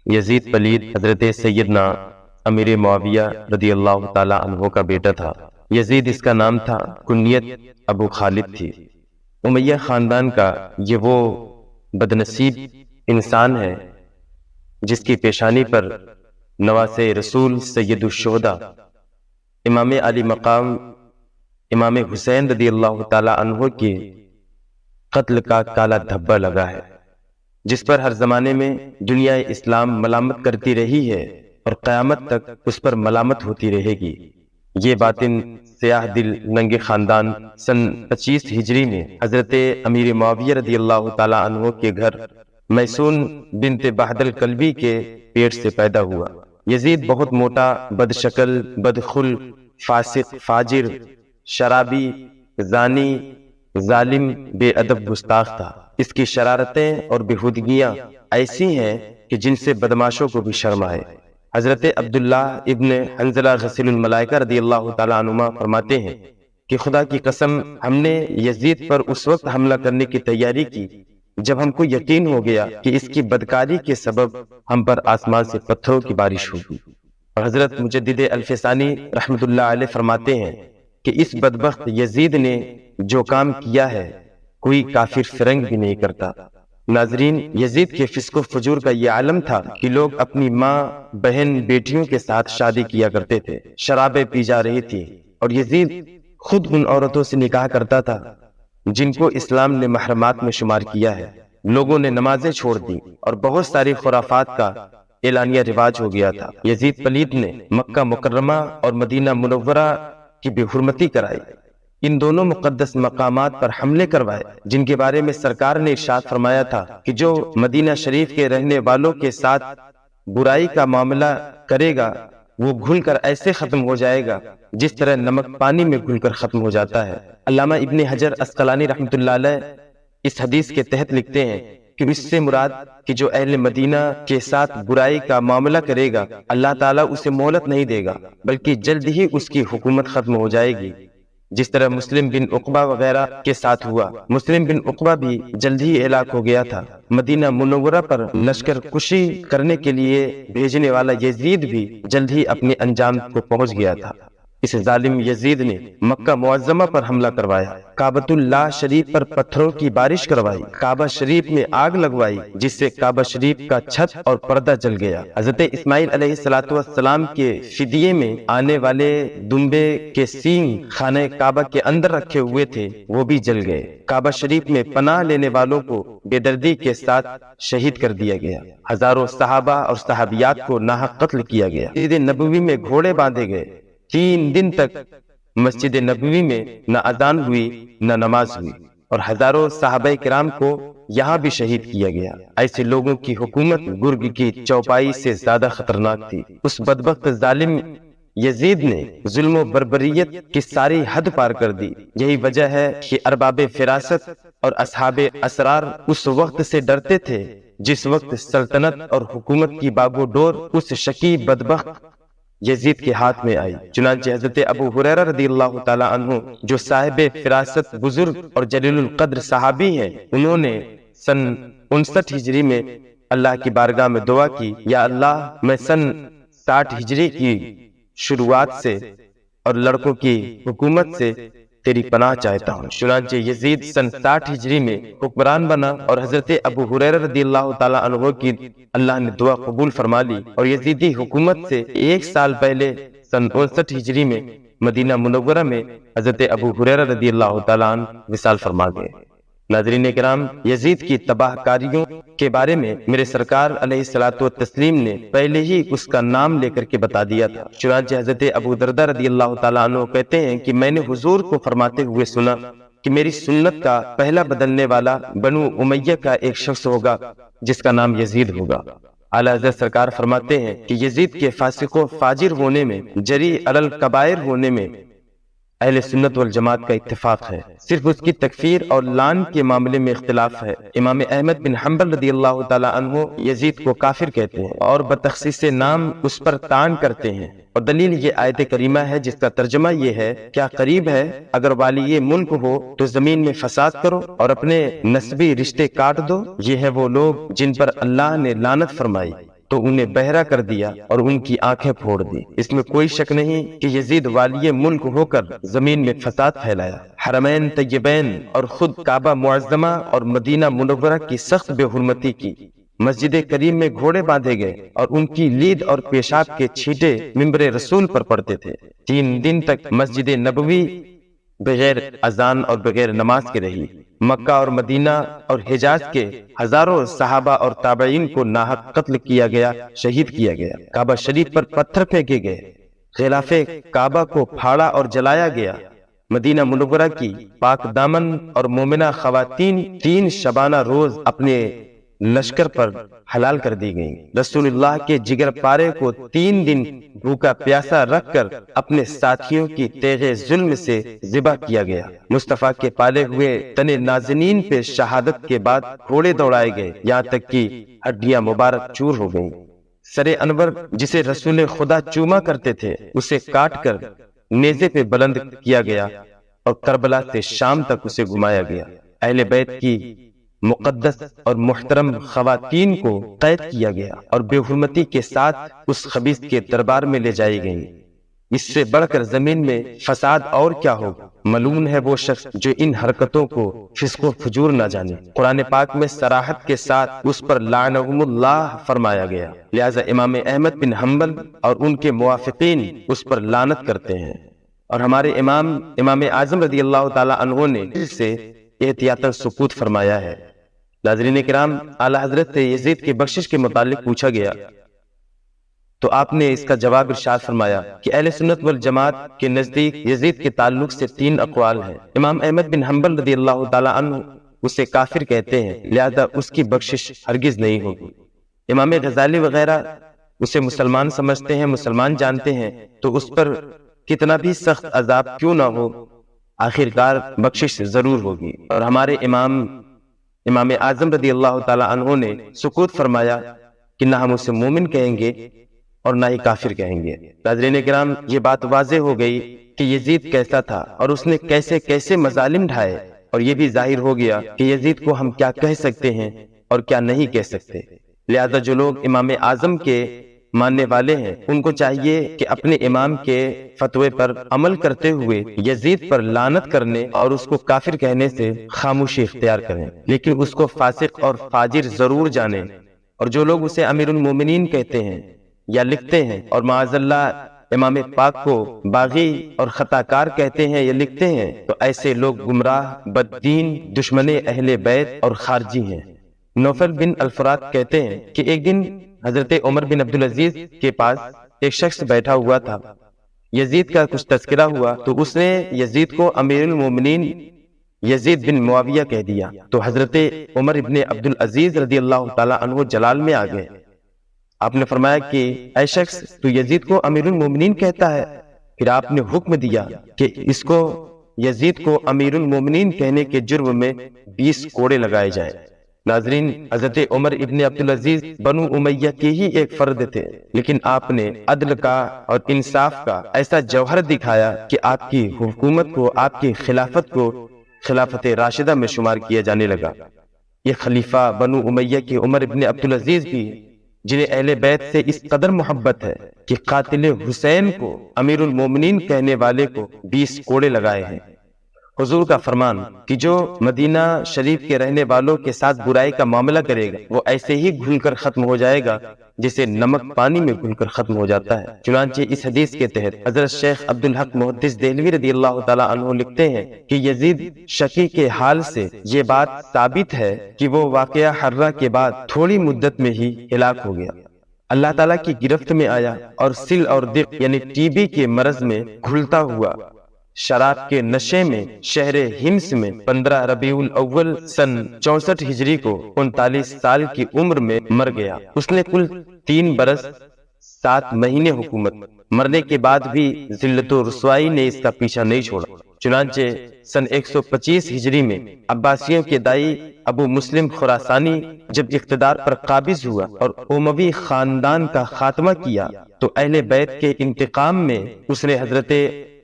یزید پلید حضرت سیدنا امیر معاویہ رضی اللہ تعالی عنہ کا بیٹا تھا۔ یزید اس کا نام تھا، کنیت ابو خالد تھی۔ امیہ خاندان کا یہ وہ بدنصیب انسان ہے جس کی پیشانی پر نواسے رسول سید الشہداء امام علی مقام امام حسین رضی اللہ تعالی عنہ کے قتل کا کالا دھبا لگا ہے، جس پر ہر زمانے میں دنیا اسلام ملامت کرتی رہی ہے اور قیامت تک اس پر ملامت ہوتی رہے گی۔ یہ باطن سیاہ دل ننگے خاندان سن 25 ہجری میں حضرت امیر معاویہ رضی اللہ تعالی عنہ کے گھر میسون بنت بہدل کلبی کے پیٹ سے پیدا ہوا۔ یزید بہت موٹا، بدشکل، بدخل، فاسق، فاجر، شرابی، زانی، ظالم، بے ادب، گستاخ تھا۔ اس کی شرارتیں اور بےہودگیاں ایسی ہیں کہ جن سے بدماشوں کو بھی شرم آئے۔ حضرت عبداللہ ابن حنظلہ غسیل الملائکہ رضی اللہ تعالیٰ عنہما فرماتے ہیں کہ خدا کی قسم ہم نے یزید پر اس وقت حملہ کرنے کی تیاری کی جب ہم کو یقین ہو گیا کہ اس کی بدکاری کے سبب ہم پر آسمان سے پتھروں کی بارش ہوگی۔ اور حضرت مجدد الفسانی رحمۃ اللہ علیہ فرماتے ہیں کہ اس بدبخت یزید نے جو کام کیا ہے کوئی کافر فرنگ بھی نہیں کرتا۔ ناظرین، یزید کے فسق و فجور کا یہ عالم تھا کہ لوگ اپنی ماں، بہن، بیٹیوں کے ساتھ شادی کیا کرتے تھے، شرابیں پی جا رہی تھی، اور یزید خود ان عورتوں سے نکاح کرتا تھا جن کو اسلام نے محرمات میں شمار کیا ہے۔ لوگوں نے نمازیں چھوڑ دی اور بہت ساری خرافات کا اعلانیہ رواج ہو گیا تھا۔ یزید پلید نے مکہ مکرمہ اور مدینہ منورہ کی بے حرمتی کرائی، ان دونوں مقدس مقامات پر حملے کروائے جن کے بارے میں سرکار نے ارشاد فرمایا تھا کہ جو مدینہ شریف کے رہنے والوں کے ساتھ برائی کا معاملہ کرے گا وہ گھل کر ایسے ختم ہو جائے گا جس طرح نمک پانی میں گھل کر ختم ہو جاتا ہے۔ علامہ ابن حجر عسقلانی رحمۃ اللہ علیہ اس حدیث کے تحت لکھتے ہیں کہ اس سے مراد کہ جو اہل مدینہ کے ساتھ برائی کا معاملہ کرے گا اللہ تعالیٰ اسے مہلت نہیں دے گا بلکہ جلد ہی اس کی حکومت ختم ہو جائے گی، جس طرح مسلم بن عقبہ وغیرہ کے ساتھ ہوا۔ مسلم بن عقبہ بھی جلد ہی ہلاک ہو گیا تھا۔ مدینہ منورہ پر لشکر کشی کرنے کے لیے بھیجنے والا یزید بھی جلد ہی اپنے انجام کو پہنچ گیا تھا۔ اس ظالم یزید نے مکہ معظمہ پر حملہ کروایا، کعبۃ اللہ شریف پر پتھروں کی بارش کروائی، کعبہ شریف میں آگ لگوائی جس سے کعبہ شریف کا چھت اور پردہ جل گیا۔ حضرت اسماعیل علیہ السلام کے فدیے میں آنے والے دمبے کے سینگ خانہ کعبہ کے اندر رکھے ہوئے تھے، وہ بھی جل گئے۔ کعبہ شریف میں پناہ لینے والوں کو بے دردی کے ساتھ شہید کر دیا گیا۔ ہزاروں صحابہ اور صحابیات کو ناحق قتل کیا گیا۔ مسجد نبوی میں گھوڑے باندھے گئے، 3 دن تک مسجد نبوی میں نہ اذان ہوئی نہ نماز ہوئی، اور ہزاروں صحابہ کرام کو یہاں بھی شہید کیا گیا۔ ایسے لوگوں کی حکومت گرگ کی چوپائی سے زیادہ خطرناک تھی۔ اس بدبخت ظالم یزید نے ظلم و بربریت کی ساری حد پار کر دی۔ یہی وجہ ہے کہ ارباب فراست اور اصحاب اسرار اس وقت سے ڈرتے تھے جس وقت سلطنت اور حکومت کی باگو ڈور اس شقی بدبخت یزید کے ہاتھ میں آئی۔ چنانچہ حضرت ابو ہریرہ رضی اللہ تعالی عنہ جو صاحب فراست بزرگ اور جلیل القدر صحابی ہیں، انہوں نے سن 59 ہجری میں اللہ کی بارگاہ میں دعا کی، یا اللہ میں سن 60 ہجری کی شروعات سے اور لڑکوں کی حکومت سے تیری پناہ چاہتا ہوں۔ چنانچہ یزید سن 60 ہجری میں حکمران بنا اور حضرت ابو ہریرہ رضی اللہ تعالی عنہ کی اللہ نے دعا قبول فرما لی، اور یزیدی حکومت سے 1 سال پہلے سن 59 ہجری میں مدینہ منورہ میں حضرت ابو ہریرہ رضی اللہ تعالی عنہ وصال فرما گئے۔ ناظرین کرام، یزید کی تباہ کاریوں کے بارے میں میرے سرکار علیہ الصلوۃ والتسلیم نے پہلے ہی اس کا نام لے کر کے بتا دیا تھا۔ چنانچہ حضرت ابو دردہ رضی اللہ تعالیٰ عنہ کہتے ہیں کہ میں نے حضور کو فرماتے ہوئے سنا کہ میری سنت کا پہلا بدلنے والا بنو امیہ کا ایک شخص ہوگا جس کا نام یزید ہوگا۔ اعلیٰ حضرت سرکار فرماتے ہیں کہ یزید کے فاسق و فاجر ہونے میں، جری علی الکبائر ہونے میں اہل سنت والجماعت کا اتفاق ہے، صرف اس کی تکفیر اور لعن کے معاملے میں اختلاف ہے۔ امام احمد بن حنبل رضی اللہ تعالی عنہ یزید کو کافر کہتے ہیں اور بتخصیص نام اس پر طعن کرتے ہیں، اور دلیل یہ آیت کریمہ ہے جس کا ترجمہ یہ ہے، کیا قریب ہے اگر والی ملک ہو تو زمین میں فساد کرو اور اپنے نسبی رشتے کاٹ دو؟ یہ ہے وہ لوگ جن پر اللہ نے لعنت فرمائی، تو انہیں بہرا کر دیا اور ان کی آنکھیں پھوڑ دی۔ اس میں کوئی شک نہیں کہ یزید والی ملک ہو کر زمین میں فساد پھیلایا، حرمین طیبین اور خود کعبہ معظمہ اور مدینہ منورہ کی سخت بے حرمتی کی، مسجد کریم میں گھوڑے باندھے گئے اور ان کی لید اور پیشاب کے چھینٹے منبر رسول پر پڑتے تھے۔ 3 دن تک مسجد نبوی بغیر اذان اور بغیر نماز کے رہی۔ مکہ اور مدینہ اور حجاز کے ہزاروں صحابہ اور تابعین کو ناحق قتل کیا گیا، شہید کیا گیا۔ کعبہ شریف پر پتھر پھینکے گئے، غلاف کعبہ کو پھاڑا اور جلایا گیا۔ مدینہ منورہ کی پاک دامن اور مومنہ خواتین 3 شبانہ روز اپنے لشکر پر حلال کر دی گئیں۔ رسول اللہ کے جگر پارے کو 3 دن بھوکا پیاسا رکھ کر اپنے ساتھیوں کی تیغ ظلم سے ذبح کیا گیا۔ مصطفیٰ کے پالے ہوئے تن نازنین پہ شہادت کے بعد گھوڑے دوڑائے گئے، یہاں تک کہ ہڈیاں مبارک چور ہو گئیں۔ سر انور جسے رسول خدا چوما کرتے تھے اسے کاٹ کر نیزے پہ بلند کیا گیا اور کربلا سے شام تک اسے گھمایا گیا۔ اہل بیت کی مقدس اور محترم خواتین کو قید کیا گیا اور بے حرمتی کے ساتھ اس خبیث کے دربار میں لے جائی گئیں۔ اس سے بڑھ کر زمین میں فساد اور کیا ہوگا؟ ملعون ہے وہ شخص جو ان حرکتوں کو فسق و فجور نہ جانے۔ قرآن پاک میں صراحت کے ساتھ اس پر لعنہم اللہ فرمایا گیا، لہذا امام احمد بن حنبل اور ان کے موافقین اس پر لعنت کرتے ہیں، اور ہمارے امام اعظم رضی اللہ تعالی عنہ نے اس سے احتیاطاً سکوت فرمایا ہے۔ ناظرین کرام، اعلیٰ حضرت سے یزید کی بخشش کے متعلق پوچھا گیا تو آپ نے اس کا جواب ارشاد فرمایا کہ اہل سنت والجماعت کے نزدیک یزید کے تعلق سے 3 اقوال ہیں۔ امام احمد بن حنبل رضی اللہ تعالی عنہ اسے کافر کہتے ہیں، لہذا اس کی بخشش ہرگز نہیں ہوگی۔ امام غزالی وغیرہ اسے مسلمان سمجھتے ہیں، مسلمان جانتے ہیں، تو اس پر کتنا بھی سخت عذاب کیوں نہ ہو آخرکار بخشش ضرور ہوگی۔ اور ہمارے امام اعظم رضی اللہ تعالی عنہ نے سکوت فرمایا کہ نہ ہم اسے مومن کہیں گے اور نہ ہی کافر کہیں گے۔ ناظرین کرام، یہ بات واضح ہو گئی کہ یزید کیسا تھا اور اس نے کیسے کیسے مظالم ڈھائے، اور یہ بھی ظاہر ہو گیا کہ یزید کو ہم کیا کہہ سکتے ہیں اور کیا نہیں کہہ سکتے۔ لہذا جو لوگ امام اعظم کے ماننے والے ہیں ان کو چاہیے کہ اپنے امام کے فتوے پر عمل کرتے ہوئے یزید پر لعنت کرنے اور اس کو کافر کہنے سے خاموشی اختیار کریں، لیکن اس کو فاسق اور فاجر ضرور جانیں۔ اور جو لوگ اسے امیر المومنین کہتے ہیں یا لکھتے ہیں اور معاذ اللہ امام پاک کو باغی اور خطا کار کہتے ہیں یا لکھتے ہیں، تو ایسے لوگ گمراہ، بددین، دشمن اہل بیت اور خارجی ہیں۔ نوفل بن الفرات کہتے ہیں کہ ایک دن حضرت عمر بن عبدالعزیز کے پاس ایک شخص بیٹھا ہوا تھا، یزید کا کچھ تذکرہ ہوا تو اس نے یزید کو امیر المومنین یزید بن معاویہ کہہ دیا، تو حضرت عمر بن عبدالعزیز رضی اللہ تعالی عنہ جلال میں آ گئے۔ آپ نے فرمایا کہ اے شخص، تو یزید کو امیر المومنین کہتا ہے؟ پھر آپ نے حکم دیا کہ اس کو یزید کو امیر المومنین کہنے کے جرم میں 20 کوڑے لگائے جائیں۔ ناظرین، حضرت عمر ابن عبدالعزیز بنو امیہ کے ہی ایک فرد تھے، لیکن آپ نے عدل کا اور انصاف کا ایسا جوہر دکھایا کہ آپ کی حکومت کو، آپ کی خلافت کو خلافت راشدہ میں شمار کیا جانے لگا۔ یہ خلیفہ بنو امیہ کے عمر ابن عبدالعزیز بھی، جنہیں اہل بیت سے اس قدر محبت ہے کہ قاتل حسین کو امیر المومنین کہنے والے کو 20 کوڑے لگائے ہیں۔ حضور کا فرمان کہ جو مدینہ شریف کے رہنے والوں کے ساتھ برائی کا معاملہ کرے گا وہ ایسے ہی گھل کر ختم ہو جائے گا جسے نمک پانی میں گھل کر ختم ہو جاتا ہے۔ چنانچہ اس حدیث کے تحت حضرت شیخ عبدالحق محدث دہلوی رضی اللہ تعالیٰ عنہ لکھتے ہیں کہ یزید شقی کے حال سے یہ بات ثابت ہے کہ وہ واقعہ حرہ کے بعد تھوڑی مدت میں ہی ہلاک ہو گیا، اللہ تعالیٰ کی گرفت میں آیا اور سل اور دق یعنی ٹی بی کے مرض میں گھلتا ہوا شراب کے نشے میں شہر ہمس میں 15 ربیع الاول سن 64 ہجری کو 39 سال کی عمر میں مر گیا۔ اس نے کل 3 برس 7 مہینے حکومت، مرنے کے بعد بھی ذلت و رسوائی نے اس کا پیچھا نہیں چھوڑا۔ چنانچہ سن 125 ہجری میں عباسیوں کے دائی ابو مسلم خراسانی جب اقتدار پر قابض ہوا اور اموی خاندان کا خاتمہ کیا تو اہل بیت کے انتقام میں اس نے حضرت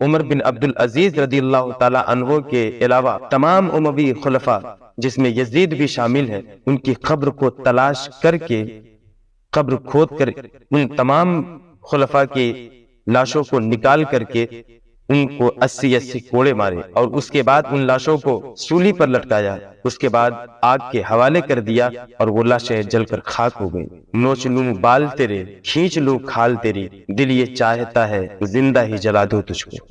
عمر بن عبدالعزیز رضی اللہ تعالی عنہ کے علاوہ تمام اموی خلفاء جس میں یزید بھی شامل ہے ان کی قبر کو تلاش کر کے قبر کھود کر ان تمام خلفاء کے لاشوں کو نکال کر کے ان کو 80 کوڑے مارے، اور اس کے بعد ان لاشوں کو سولی پر لٹکایا، اس کے بعد آگ کے حوالے کر دیا، اور وہ لاشیں جل کر خاک ہو گئی۔ نوچ لوں بال تیرے، کھینچ لوں کھال تیری، دل یہ چاہتا ہے زندہ ہی جلا دو تجھ کو۔